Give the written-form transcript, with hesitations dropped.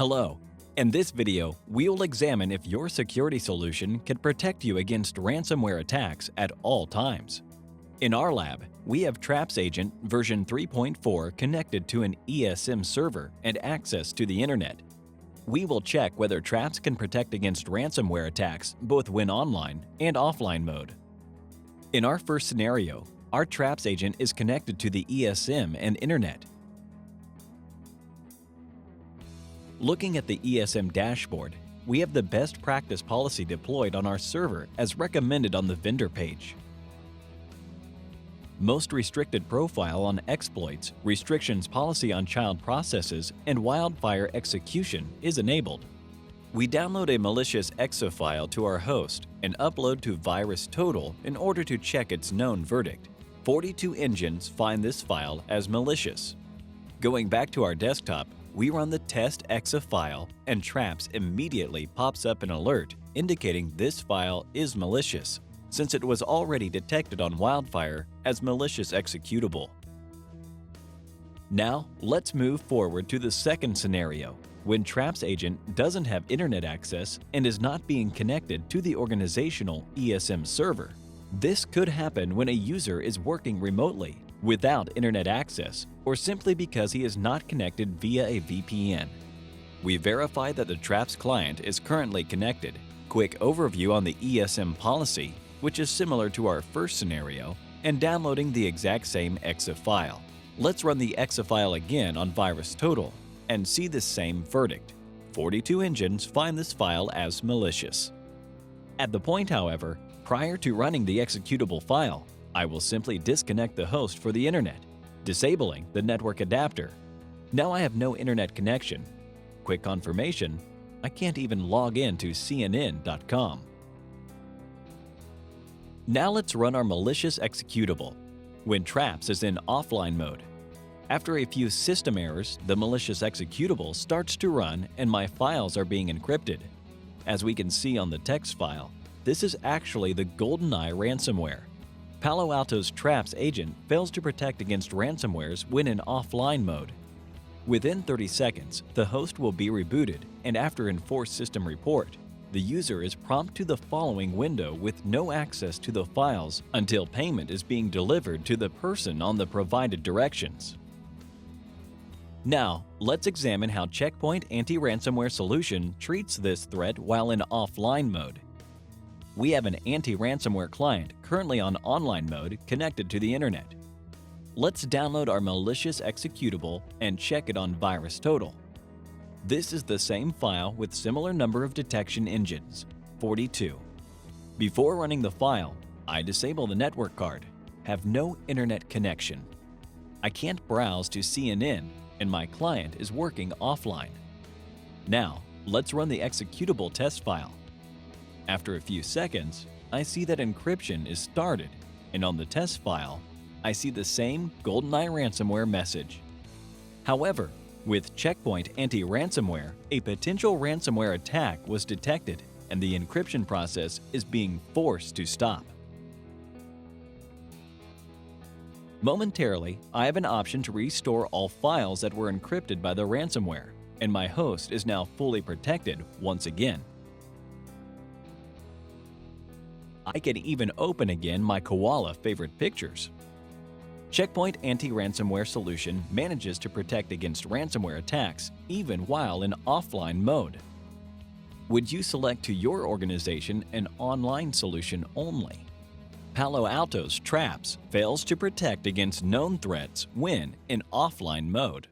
Hello. In this video, we will examine if your security solution can protect you against ransomware attacks at all times. In our lab, we have Traps Agent version 3.4 connected to an ESM server and access to the internet. We will check whether Traps can protect against ransomware attacks both when online and offline mode. In our first scenario, our Traps Agent is connected to the ESM and internet. Looking at the ESM dashboard, we have the best practice policy deployed on our server as recommended on the vendor page. Most restricted profile on exploits, restrictions policy on child processes, and wildfire execution is enabled. We download a malicious exe file to our host and upload to VirusTotal in order to check its known verdict. 42 engines find this file as malicious. Going back to our desktop, we run the test exe file and Traps immediately pops up an alert indicating this file is malicious, since it was already detected on Wildfire as malicious executable. Now, let's move forward to the second scenario, when Traps Agent doesn't have internet access and is not being connected to the organizational ESM server. This could happen when a user is working remotely, without internet access, or simply because he is not connected via a VPN. We verify that the Traps client is currently connected. Quick overview on the ESM policy, which is similar to our first scenario, and downloading the exact same exe file. Let's run the exe file again on VirusTotal and see the same verdict. 42 engines find this file as malicious. At the point, however, prior to running the executable file, I will simply disconnect the host for the internet, disabling the network adapter. Now I have no internet connection. Quick confirmation, I can't even log in to CNN.com. Now let's run our malicious executable, when Traps is in offline mode. After a few system errors, the malicious executable starts to run and my files are being encrypted. As we can see on the text file, this is actually the GoldenEye ransomware. Palo Alto's Traps Agent fails to protect against ransomwares when in offline mode. Within 30 seconds, the host will be rebooted, and after enforced system report, the user is prompted to the following window with no access to the files until payment is being delivered to the person on the provided directions. Now, let's examine how Checkpoint Anti-Ransomware Solution treats this threat while in offline mode. We have an anti-ransomware client currently on online mode connected to the internet. Let's download our malicious executable and check it on VirusTotal. This is the same file with similar number of detection engines, 42. Before running the file, I disable the network card, have no internet connection. I can't browse to CNN and my client is working offline. Now, let's run the executable test file. After a few seconds, I see that encryption is started, and on the test file, I see the same GoldenEye ransomware message. However, with Checkpoint Anti-Ransomware, a potential ransomware attack was detected, and the encryption process is being forced to stop. Momentarily, I have an option to restore all files that were encrypted by the ransomware, and my host is now fully protected once again. I can even open again my koala favorite pictures. Checkpoint Anti-Ransomware Solution manages to protect against ransomware attacks even while in offline mode. Would you select to your organization an online solution only? Palo Alto's Traps fails to protect against known threats when in offline mode.